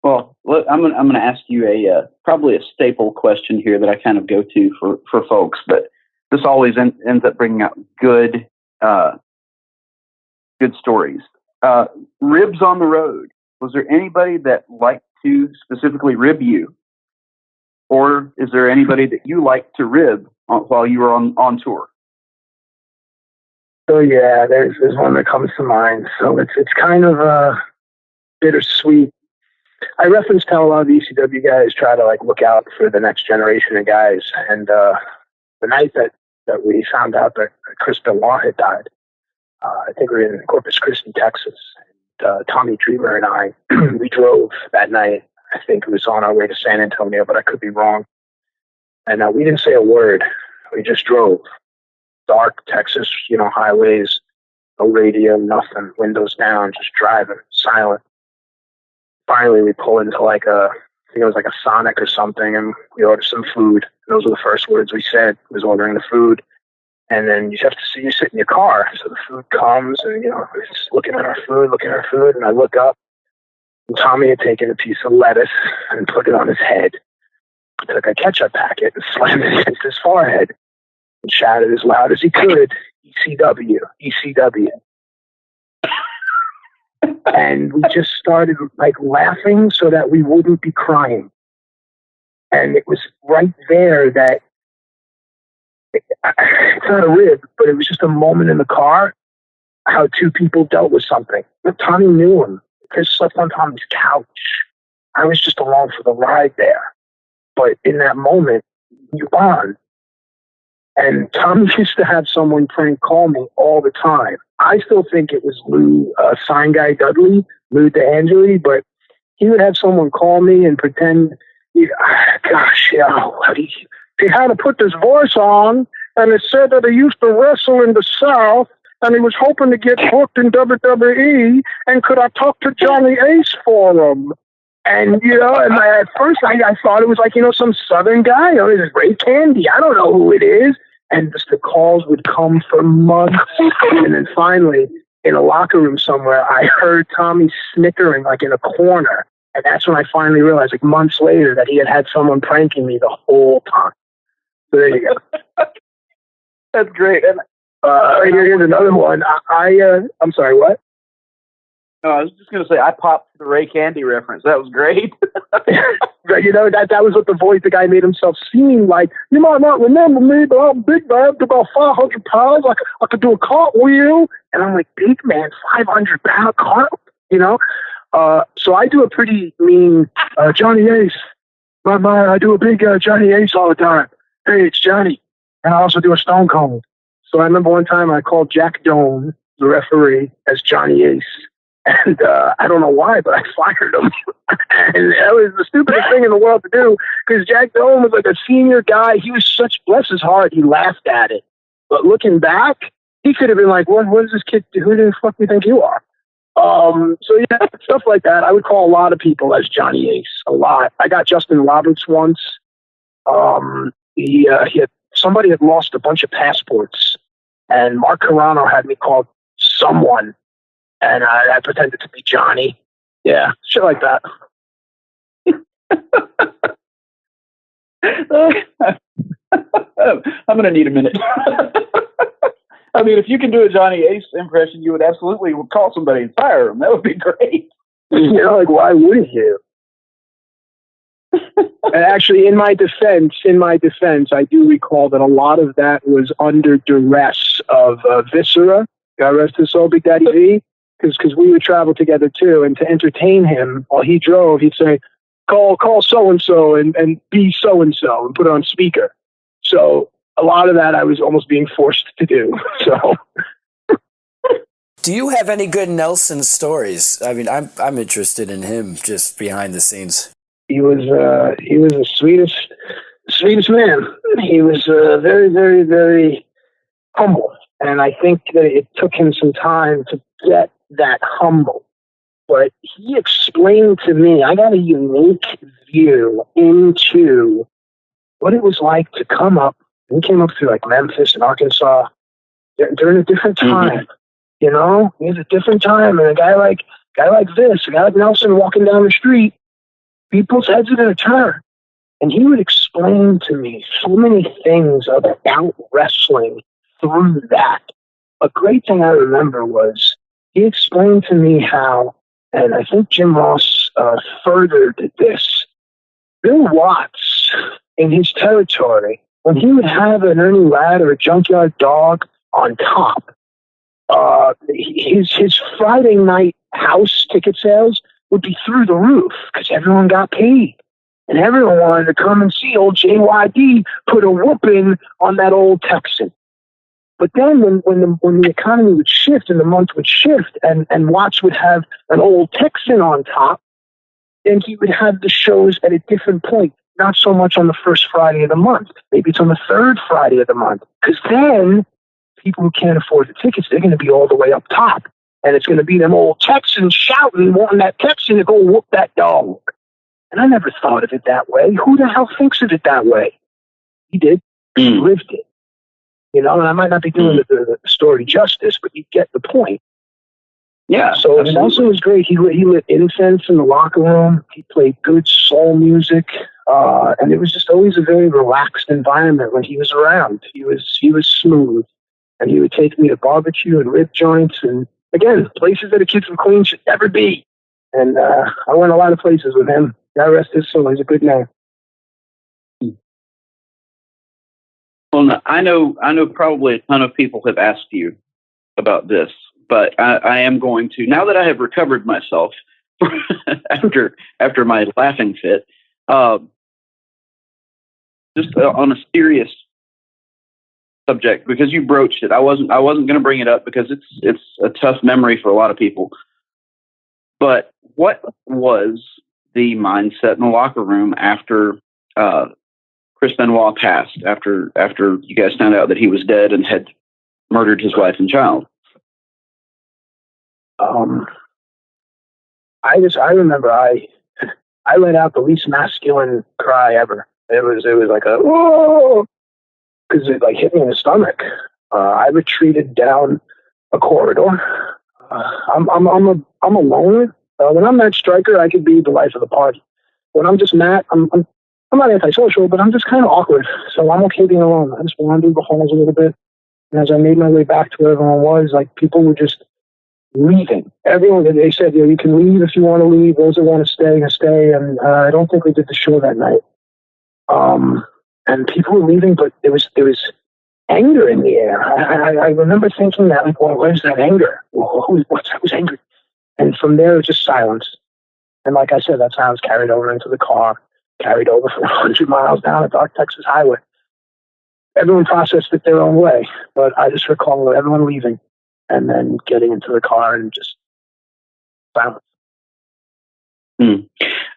Well, I'm gonna ask you probably a staple question here that I kind of go to for folks, but this always ends up bringing out good stories. Ribs on the road. Was there anybody that liked to specifically rib you, or is there anybody that you liked to rib while you were on tour? So yeah, there's one that comes to mind. So it's kind of bittersweet. I reference how a lot of the ECW guys try to look out for the next generation of guys. And the night that we found out that Chris Benoit had died, I think we were in Corpus Christi, Texas. And Tommy Dreamer and I, we drove that night. I think it was on our way to San Antonio, but I could be wrong. And we didn't say a word. We just drove. Dark Texas, highways, no radio, nothing, windows down, just driving, silent. Finally, we pull into I think it was a Sonic or something, and we order some food. And those were the first words we said, was ordering the food. And then you have to see, you sit in your car. So the food comes, and, we're just looking at our food, and I look up, and Tommy had taken a piece of lettuce and put it on his head. He took a ketchup packet and slammed it against his forehead and shouted as loud as he could, ECW, ECW. And we just started laughing so that we wouldn't be crying. And it was right there that it's not a rib, but it was just a moment in the car how two people dealt with something. But Tommy knew him. Chris slept on Tommy's couch. I was just along for the ride there. But in that moment, you bond. And Tommy used to have someone prank call me all the time. I still think it was Lou, Sign Guy Dudley, Lou DeAngeli, but he would have someone call me and pretend, he had to put this voice on, and it said that he used to wrestle in the South, and he was hoping to get booked in WWE, and could I talk to Johnny Ace for him? And, at first I thought it was some Southern guy, this is Ray Candy, I don't know who it is. And just the calls would come for months. And then finally, in a locker room somewhere, I heard Tommy snickering in a corner. And that's when I finally realized, months later, that he had someone pranking me the whole time. So there you go. That's great. And here's another one. I'm sorry, what? No, I was just going to say, I popped the Ray Candy reference. That was great. That was what the guy made himself seem like. You might not remember me, but I'm big man, about 500 pounds. I could do a cartwheel. And I'm like, big man, 500 pound cartwheel, So I do a pretty mean Johnny Ace. I do a big Johnny Ace all the time. Hey, it's Johnny. And I also do a Stone Cold. So I remember one time I called Jack Doan, the referee, as Johnny Ace. And I don't know why, but I fired him. And that was the stupidest thing in the world to do, because Jack Doan was a senior guy. He was bless his heart, he laughed at it. But looking back, he could have been like, what does this kid do? Who the fuck do you think you are? So yeah, stuff like that. I would call a lot of people as Johnny Ace, a lot. I got Justin Roberts once. Somebody had lost a bunch of passports, and Mark Carano had me call someone. And I pretended to be Johnny. Yeah, shit like that. I'm going to need a minute. I mean, if you can do a Johnny Ace impression, you would absolutely call somebody and fire him. That would be great. Why wouldn't you? And actually, in my defense, I do recall that a lot of that was under duress of Viscera. God rest his soul, Big Daddy V. Because we would travel together too, and to entertain him while he drove, he'd say, call so-and-so and be so-and-so and put it on speaker. So a lot of that I was almost being forced to do. So Do you have any good Nelson stories? I mean, I'm interested in him just behind the scenes. He was the sweetest man. He was very, very, very humble, and I think that it took him some time to get that humble. But he explained to me, I got a unique view into what it was like to come up. He came up through like Memphis and Arkansas during a different time. You know, it was a different time, and a guy like this, a guy like Nelson walking down the street, people's heads are going to turn. And he would explain to me so many things about wrestling through that. A great thing I remember was he explained to me how, and I think Jim Ross furthered this, Bill Watts in his territory, when he would have an Ernie Ladd or a Junkyard Dog on top, his Friday night house ticket sales would be through the roof because everyone got paid. And everyone wanted to come and see old JYD put a whooping on that old Texan. But then when the economy would shift and the month would shift and Watts would have an old Texan on top, then he would have the shows at a different point. Not so much on the first Friday of the month. Maybe it's on the third Friday of the month. Because then people who can't afford the tickets, they're going to be all the way up top. And it's going to be them old Texans shouting, wanting that Texan to go whoop that dog. And I never thought of it that way. Who the hell thinks of it that way? He did. He lived it. You know, and I might not be doing the story justice, but you get the point. Yeah. So Nelson was great. He lit incense in the locker room. He played good soul music. And it was just always a very relaxed environment when he was around. He was smooth. And he would take me to barbecue and rib joints and, again, places that a kid from Queens should never be. And I went a lot of places with him. God rest his soul. He's a good man. Well, no, I know probably a ton of people have asked you about this, but I am going to, now that I have recovered myself after my laughing fit, just on a serious subject, because you broached it. I wasn't going to bring it up because it's a tough memory for a lot of people. But what was the mindset in the locker room after Chris Benoit passed, after you guys found out that he was dead and had murdered his wife and child? I remember I let out the least masculine cry ever. It was like a whoa, because it like hit me in the stomach. I retreated down a corridor. I'm a loner. When I'm Matt Stryker, I could be the life of the party. When I'm just Matt, I'm not antisocial, but I'm just kind of awkward. So I'm okay being alone. I just wandered the halls a little bit. And as I made my way back to where everyone was, like people were just leaving. Everyone, they said, you can leave if you want to leave. Those that want to stay, can stay. And I don't think we did the show that night. And people were leaving, but there was anger in the air. I remember thinking that, like, well, where's that anger? Who's angry? And from there, it was just silence. And like I said, that's how I was carried over into the car, carried over for 100 miles down a dark Texas highway. Everyone processed it their own way, but I just recall everyone leaving and then getting into the car and just silence.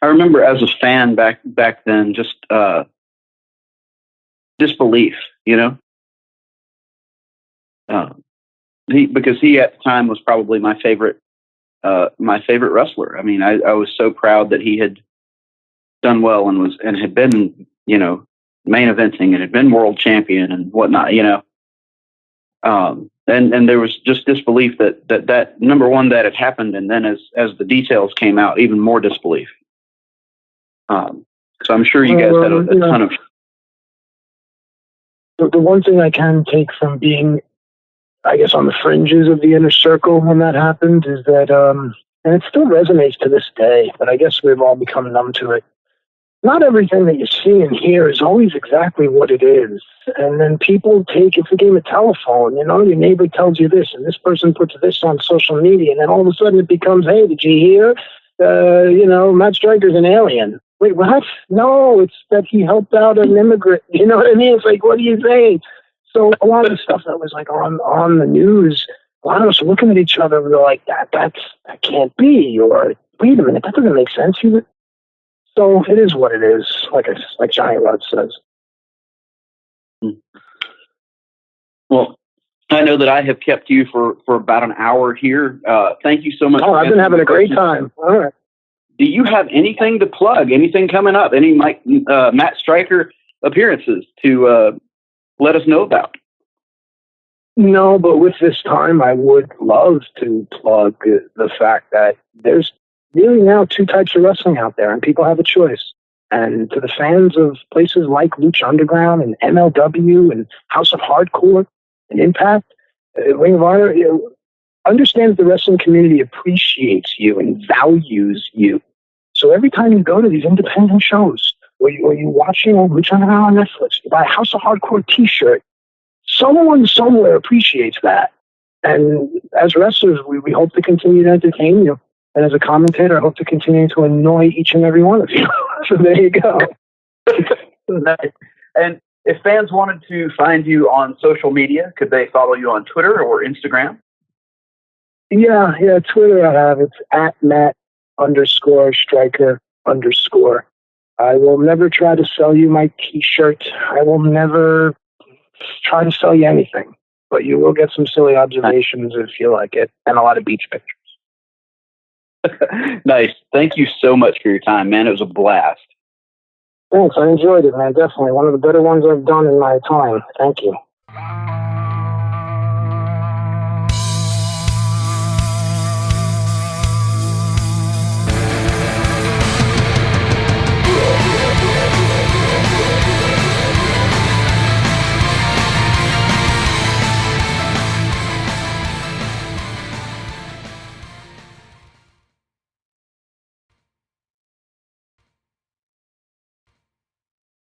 I remember as a fan back then, just disbelief, you know, because he at the time was probably my favorite wrestler. I mean, I was so proud that he had done well and had been, you know, main eventing and had been world champion and whatnot, you know. And there was just disbelief that number one, that had happened, and then as the details came out, even more disbelief. So I'm sure you guys had a ton of. The one thing I can take from being, I guess, on the fringes of the inner circle when that happened is that, and it still resonates to this day, but I guess we've all become numb to it. Not everything that you see and hear is always exactly what it is. And then people it's a game of telephone, you know, your neighbor tells you this and this person puts this on social media, and then all of a sudden it becomes, hey, did you hear? You know, Matt Stryker's an alien. Wait, what? No, it's that he helped out an immigrant. You know what I mean? It's like, what are you saying? So a lot of the stuff that was like on the news a lot of us are looking at each other and we're like, that can't be, or wait a minute, that doesn't make sense. So it is what it is, like Johnny Rod says. Well, I know that I have kept you for about an hour here. Thank you so much. Oh, I've been having a great time. All right. Do you have anything to plug? Anything coming up? Any Matt Stryker appearances to let us know about? No, but with this time, I would love to plug the fact that there's really now two types of wrestling out there, and people have a choice. And to the fans of places like Lucha Underground and MLW and House of Hardcore and Impact, Ring of Honor, understand that the wrestling community appreciates you and values you. So every time you go to these independent shows, or you're watching Lucha Underground on Netflix, you buy a House of Hardcore t-shirt, someone somewhere appreciates that. And as wrestlers, we hope to continue to entertain you. And as a commentator, I hope to continue to annoy each and every one of you. So there you go. And if fans wanted to find you on social media, could they follow you on Twitter or Instagram? Yeah, Twitter I have. It's @Matt_Stryker_. I will never try to sell you my t-shirt. I will never try to sell you anything. But you will get some silly observations if you like it, and a lot of beach pictures. Nice. Thank you so much for your time, man. It was a blast. Thanks. I enjoyed it, man. Definitely one of the better ones I've done in my time. Thank you.